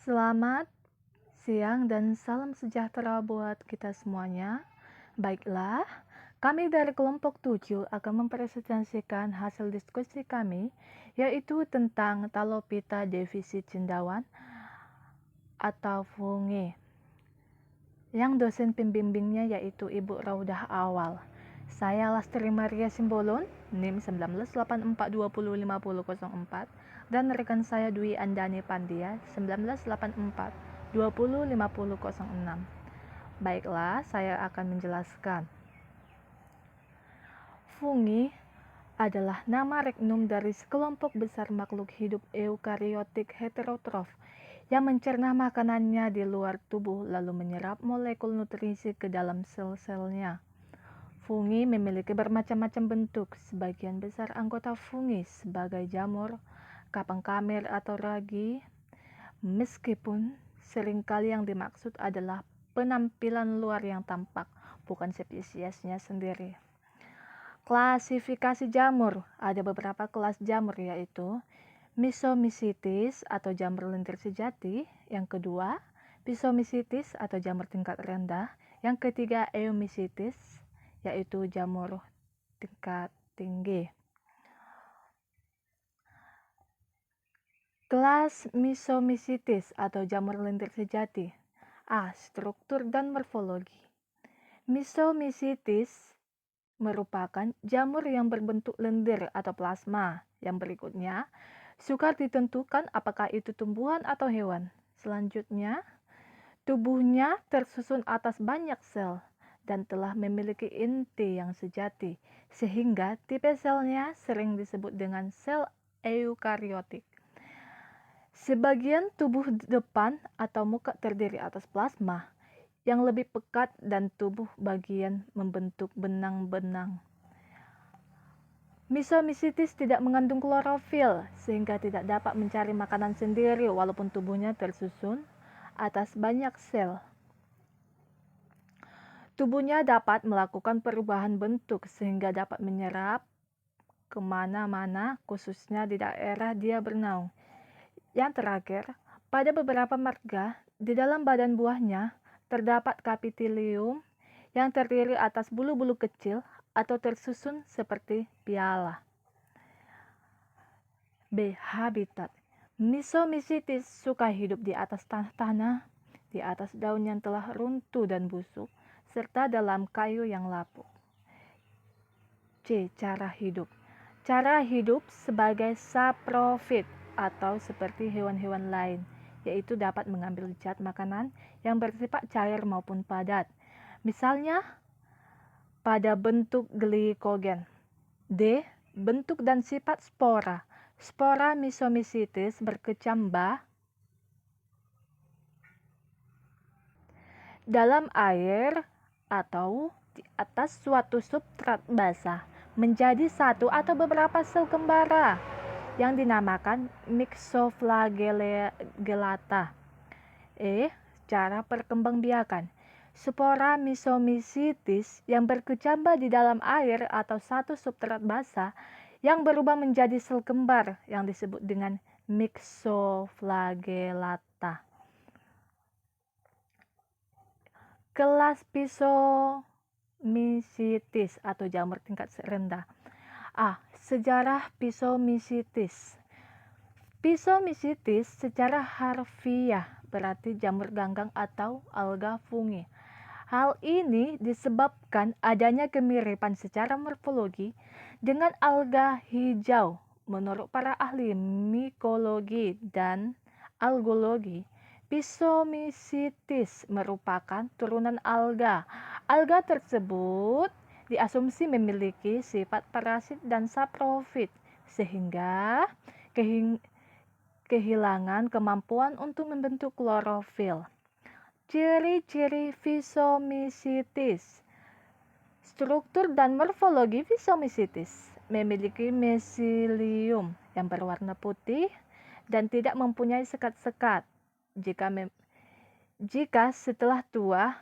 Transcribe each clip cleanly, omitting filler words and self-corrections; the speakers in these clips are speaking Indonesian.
Selamat siang dan salam sejahtera buat kita semuanya. Baiklah, kami dari kelompok 7 akan mempresentasikan hasil diskusi kami, yaitu tentang Talopita defisit cendawan atau fungi. Yang dosen pembimbingnya yaitu Ibu Raudah Awal. Saya Lastri Maria Simbolon, NIM 1984205004, dan rekan saya Dwi Andani Pandia, 1984205006. Baiklah, saya akan menjelaskan. Fungi adalah nama regnum dari sekelompok besar makhluk hidup eukariotik heterotrof yang mencerna makanannya di luar tubuh lalu menyerap molekul nutrisi ke dalam sel-selnya. Fungi memiliki bermacam-macam bentuk. Sebagian besar anggota fungi sebagai jamur, kapang kamir atau ragi, meskipun seringkali yang dimaksud adalah penampilan luar yang tampak, bukan spesiesnya sendiri. Klasifikasi jamur. Ada beberapa kelas jamur yaitu Mysomycetes atau jamur lendir sejati, yang kedua Physomycetes atau jamur tingkat rendah, yang ketiga Eumycetes yaitu jamur tingkat tinggi. Kelas Mysomycetes atau jamur lendir sejati. A. Struktur dan morfologi. Mysomycetes merupakan jamur yang berbentuk lendir atau plasma. Yang berikutnya, sukar ditentukan apakah itu tumbuhan atau hewan. Selanjutnya, tubuhnya tersusun atas banyak sel dan telah memiliki inti yang sejati, sehingga tipe selnya sering disebut dengan sel eukariotik. Sebagian tubuh depan atau muka terdiri atas plasma yang lebih pekat dan tubuh bagian membentuk benang-benang. Mysomycetes tidak mengandung klorofil sehingga tidak dapat mencari makanan sendiri walaupun tubuhnya tersusun atas banyak sel. Tubuhnya dapat melakukan perubahan bentuk sehingga dapat menyerap kemana-mana, khususnya di daerah dia bernaung. Yang terakhir, pada beberapa marga, di dalam badan buahnya terdapat kapitilium yang terdiri atas bulu-bulu kecil atau tersusun seperti piala. B. Habitat. Mysomycetes suka hidup di atas tanah, di atas daun yang telah runtuh dan busuk, serta dalam kayu yang lapuk. C. Cara hidup. Cara hidup sebagai saprofit atau seperti hewan-hewan lain, yaitu dapat mengambil zat makanan yang bersifat cair maupun padat, misalnya pada bentuk glikogen. D. Bentuk dan sifat spora. Spora Mysomycetes berkecambah dalam air atau di atas suatu substrat basah menjadi satu atau beberapa sel kembara yang dinamakan myxoflagellata. E. Cara perkembangbiakan. Spora Mysomycetes yang berkecambah di dalam air atau satu substrat basah yang berubah menjadi sel kembar yang disebut dengan myxoflagellata. Kelas Physomycetes atau jamur tingkat rendah. A. Sejarah Physomycetes. Physomycetes secara harfiah berarti jamur ganggang atau alga fungi. Hal ini disebabkan adanya kemiripan secara morfologi dengan alga hijau. Menurut para ahli mikologi dan algologi, Physomycetes merupakan turunan alga. Alga tersebut diasumsi memiliki sifat parasit dan saprofit, sehingga kehilangan kemampuan untuk membentuk klorofil. Ciri-ciri Physomycetes. Struktur dan morfologi Physomycetes memiliki mesilium yang berwarna putih dan tidak mempunyai sekat-sekat. Jika setelah tua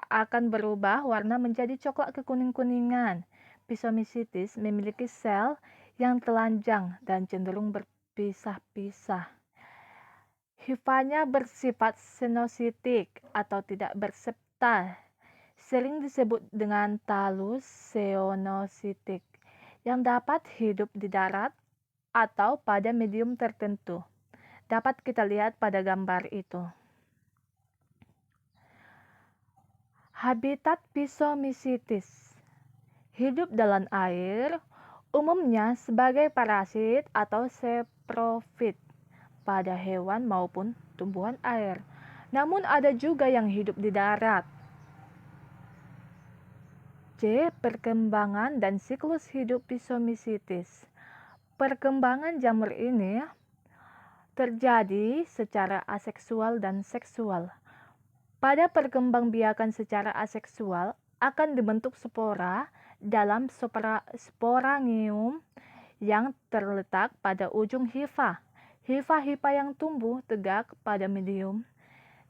akan berubah warna menjadi coklat kekuning-kuningan. Physomycetes memiliki sel yang telanjang dan cenderung berpisah-pisah. Hifanya bersifat senositik atau tidak bersepta, sering disebut dengan talus seonositik, yang dapat hidup di darat atau pada medium tertentu. Dapat kita lihat pada gambar itu. Habitat Physomycetes hidup dalam air, umumnya sebagai parasit atau saprofit pada hewan maupun tumbuhan air. Namun ada juga yang hidup di darat. C. Perkembangan dan siklus hidup Physomycetes. Perkembangan jamur ini terjadi secara aseksual dan seksual. Pada perkembangbiakan secara aseksual akan dibentuk spora dalam sporangium yang terletak pada ujung hifa. Hifa-hifa yang tumbuh tegak pada medium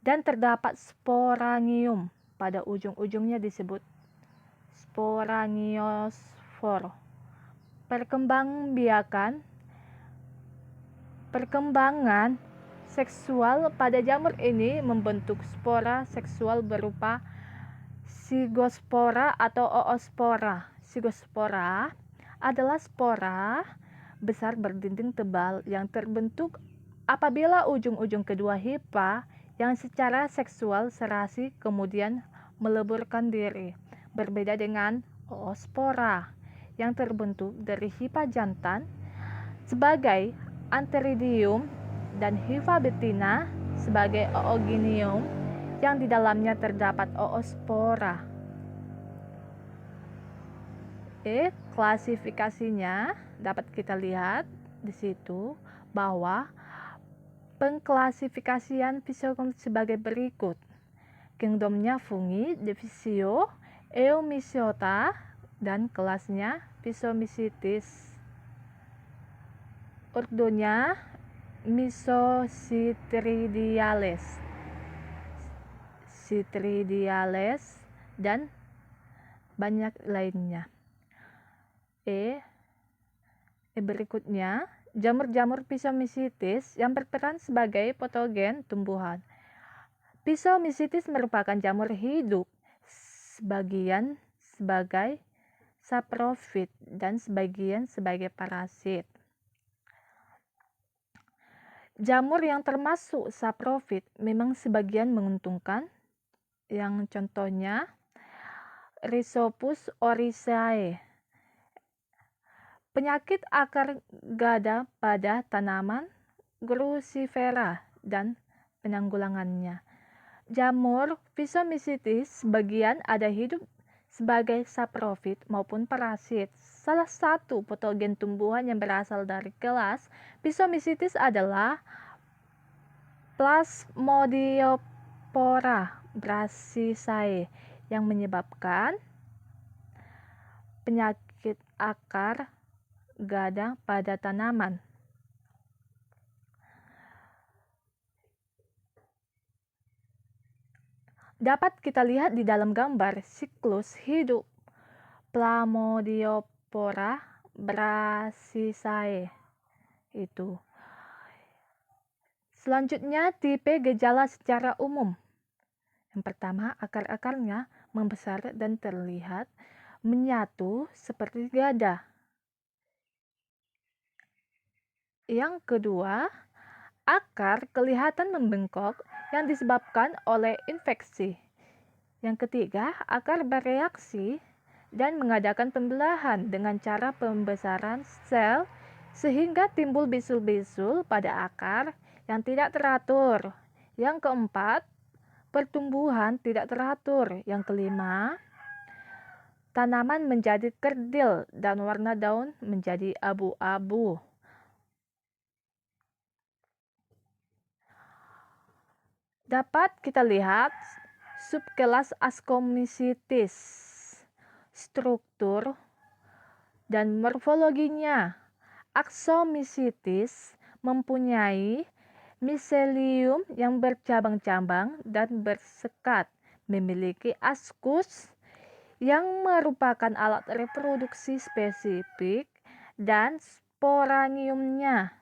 dan terdapat sporangium pada ujung-ujungnya disebut sporangiospor. Perkembangan seksual pada jamur ini membentuk spora seksual berupa sigospora atau oospora. Sigospora adalah spora besar berdinding tebal yang terbentuk apabila ujung-ujung kedua hifa yang secara seksual serasi kemudian meleburkan diri. Berbeda dengan oospora yang terbentuk dari hifa jantan sebagai antheridium dan hifa betina sebagai oogynium yang di dalamnya terdapat oospora. Klasifikasinya dapat kita lihat di situ bahwa pengklasifikasian Physomycetes sebagai berikut. Kingdomnya Fungi, Divisio, Eumycota, dan kelasnya Physomycetes. Ordonya Misocitridiales, Citridiales, dan banyak lainnya. Berikutnya, jamur-jamur Physomycetes yang berperan sebagai patogen tumbuhan. Physomycetes merupakan jamur hidup, sebagian sebagai saprofit dan sebagian sebagai parasit. Jamur yang termasuk saprofit memang sebagian menguntungkan, yang contohnya Rhizopus oryzae. Penyakit akar gada pada tanaman Crucifera dan penanggulangannya. Jamur Physomycetes sebagian ada hidup sebagai saprofit maupun parasit. Salah satu patogen tumbuhan yang berasal dari kelas Physomycetes adalah Plasmodiopora brassicae yang menyebabkan penyakit akar gada pada tanaman. Dapat kita lihat di dalam gambar siklus hidup Plasmodiopora brassicae itu. Selanjutnya, tipe gejala secara umum. Yang pertama, akar-akarnya membesar dan terlihat menyatu seperti gada. Yang kedua, akar kelihatan membengkok yang disebabkan oleh infeksi. Yang ketiga, akar bereaksi dan mengadakan pembelahan dengan cara pembesaran sel sehingga timbul bisul-bisul pada akar yang tidak teratur. Yang keempat, pertumbuhan tidak teratur. Yang kelima, tanaman menjadi kerdil dan warna daun menjadi abu-abu. Dapat kita lihat subkelas Ascomycetes, struktur dan morfologinya. Axomycetes mempunyai miselium yang bercabang-cabang dan bersekat, memiliki ascus yang merupakan alat reproduksi spesifik dan sporangiumnya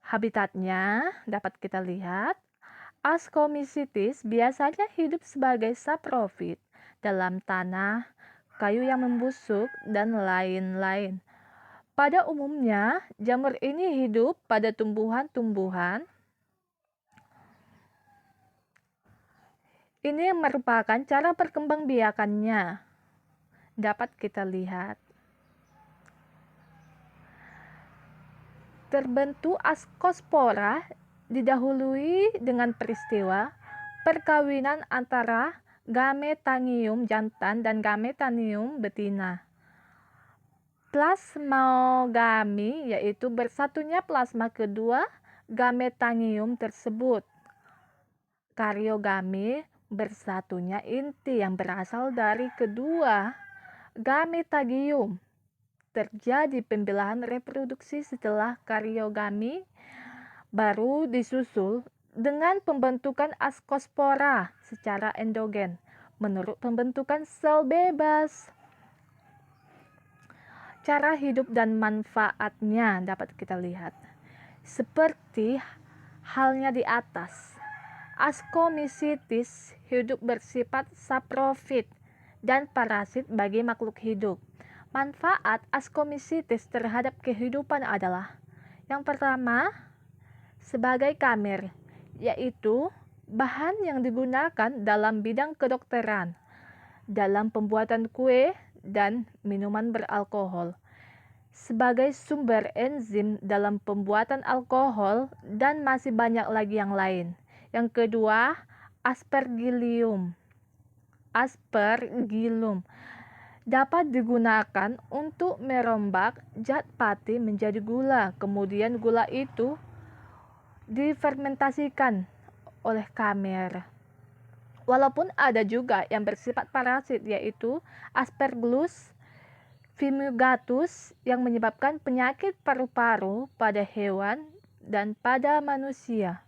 Habitatnya dapat kita lihat. Ascomycetes biasanya hidup sebagai saprofit dalam tanah, kayu yang membusuk, dan lain-lain. Pada umumnya, jamur ini hidup pada tumbuhan-tumbuhan. Ini merupakan cara perkembangbiakannya. Dapat kita lihat. Terbentuk ascospora didahului dengan peristiwa perkawinan antara Gametanium jantan dan Gametanium betina. Plasmogami yaitu bersatunya plasma kedua Gametanium tersebut. Karyogami bersatunya inti yang berasal dari kedua Gametagium. Terjadi pembelahan reproduksi setelah karyogami, baru disusul dengan pembentukan ascospora secara endogen menurut pembentukan sel bebas. Cara hidup dan manfaatnya dapat kita lihat. Seperti halnya di atas, Ascomycetes hidup bersifat saprofit dan parasit bagi makhluk hidup. Manfaat Ascomycetes terhadap kehidupan adalah: yang pertama, sebagai kamer, yaitu bahan yang digunakan dalam bidang kedokteran, dalam pembuatan kue dan minuman beralkohol, sebagai sumber enzim dalam pembuatan alkohol, dan masih banyak lagi yang lain. Yang kedua, aspergillum dapat digunakan untuk merombak zat pati menjadi gula. Kemudian gula itu difermentasikan oleh kamer. Walaupun ada juga yang bersifat parasit, yaitu Aspergillus fumigatus yang menyebabkan penyakit paru-paru pada hewan dan pada manusia.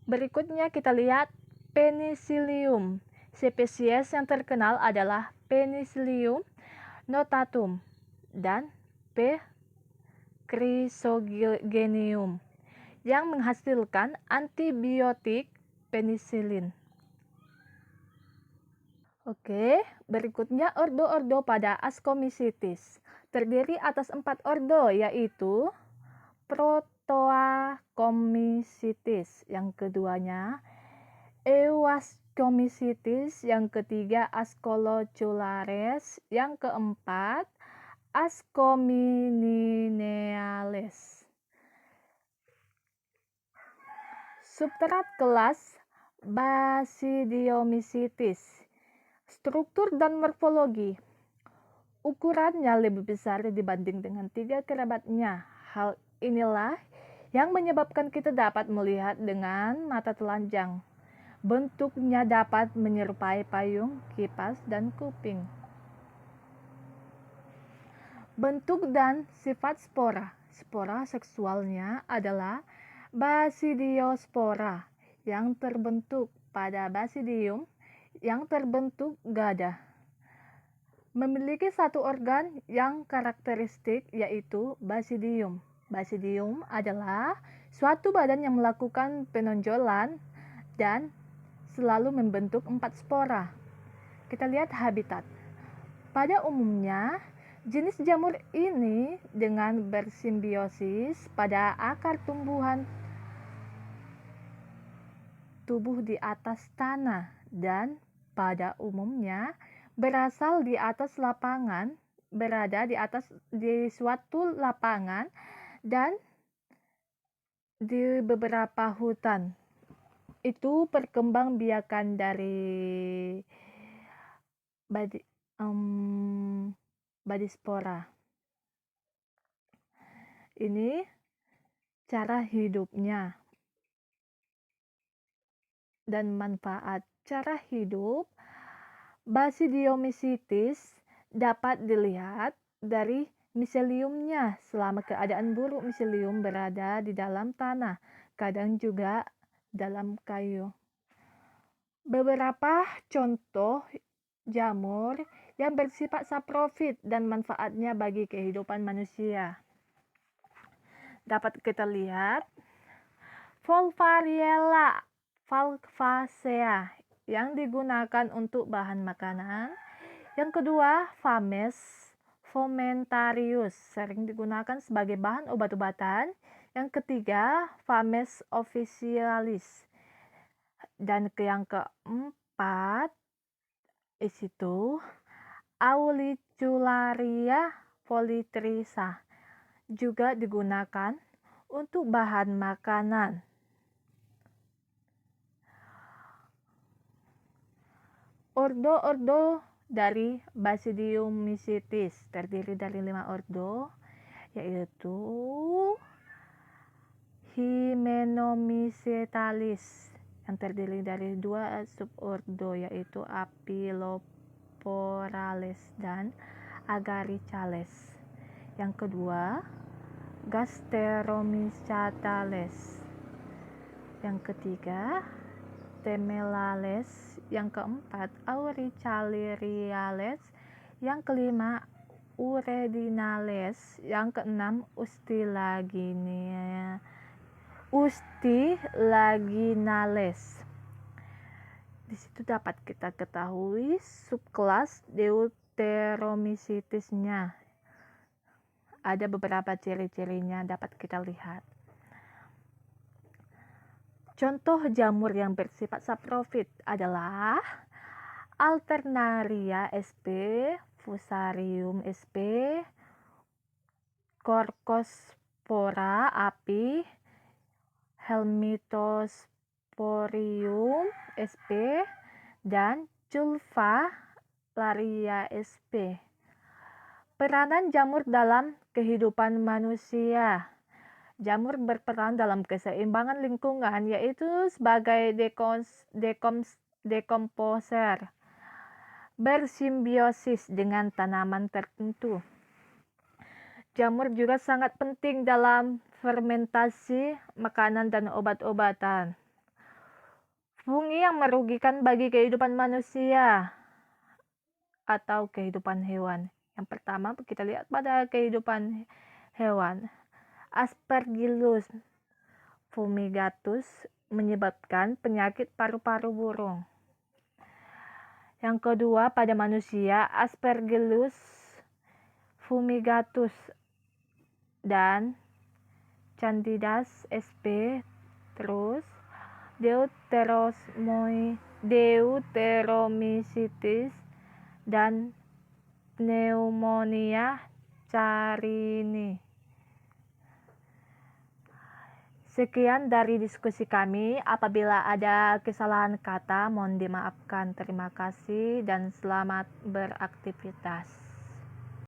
Berikutnya kita lihat Penicillium. Spesies yang terkenal adalah Penicillium notatum dan P. chrysogenium yang menghasilkan antibiotik penisilin. Oke, berikutnya ordo-ordo pada Ascomycetes. Terdiri atas 4 ordo, yaitu Protoacomycetes, yang keduanya Euascomycetes, yang ketiga Ascoloculares, yang keempat Ascomyniales. Substrat kelas Basidiomycetes. Struktur dan morfologi. Ukurannya lebih besar dibanding dengan 3 kerabatnya. Hal inilah yang menyebabkan kita dapat melihat dengan mata telanjang. Bentuknya dapat menyerupai payung, kipas, dan kuping. Bentuk dan sifat spora. Spora seksualnya adalah Basidiospora yang terbentuk pada basidium yang terbentuk gada. Memiliki satu organ yang karakteristik, yaitu basidium. Basidium adalah suatu badan yang melakukan penonjolan dan selalu membentuk 4 spora. Kita lihat habitat. Pada umumnya, jenis jamur ini dengan bersimbiosis pada akar tumbuhan tubuh di atas tanah dan pada umumnya berasal di atas lapangan, berada di suatu lapangan dan di beberapa hutan. Itu perkembangbiakan dari Badispora. Ini cara hidupnya dan manfaat. Cara hidup Basidiomycetes dapat dilihat dari miseliumnya. Selama keadaan buruk, miselium berada di dalam tanah, kadang juga dalam kayu. Beberapa contoh jamur yang bersifat saprofit dan manfaatnya bagi kehidupan manusia. dapat kita lihat Volvariella valvacea yang digunakan untuk bahan makanan. Yang kedua, Fames fomentarius sering digunakan sebagai bahan obat-obatan. Yang ketiga, Fames officinalis. Dan yang keempat, itu Auricularia polytricha juga digunakan untuk bahan makanan. Ordo-ordo dari Basidium mycetes terdiri dari 5 ordo, yaitu Hymenomycetalis yang terdiri dari 2 subordo, yaitu Aphiloporales dan Agaricales. Yang kedua, Gasteromycetales. Yang ketiga, Temelales. Yang keempat, Auricularis. Yang kelima, Uredinales. Yang keenam, Ustilaginales. Di situ dapat kita ketahui subkelas Deuteromycetes-nya. Ada beberapa ciri-cirinya dapat kita lihat. Contoh jamur yang bersifat saprofit adalah Alternaria sp, Fusarium sp, Corcospora api, Helmithosporium sp, dan Culvalaria sp. Peranan jamur dalam kehidupan manusia. Jamur berperan dalam keseimbangan lingkungan, yaitu sebagai dekomposer, bersimbiosis dengan tanaman tertentu. Jamur juga sangat penting dalam fermentasi makanan dan obat-obatan. Fungi yang merugikan bagi kehidupan manusia atau kehidupan hewan. Yang pertama kita lihat pada kehidupan hewan. Aspergillus fumigatus menyebabkan penyakit paru-paru burung. Yang kedua, pada manusia, Aspergillus fumigatus dan Candidas sp. Terus Deuteromycetes dan Pneumonia carini. Sekian dari diskusi kami. Apabila ada kesalahan kata, mohon dimaafkan. Terima kasih dan selamat beraktivitas.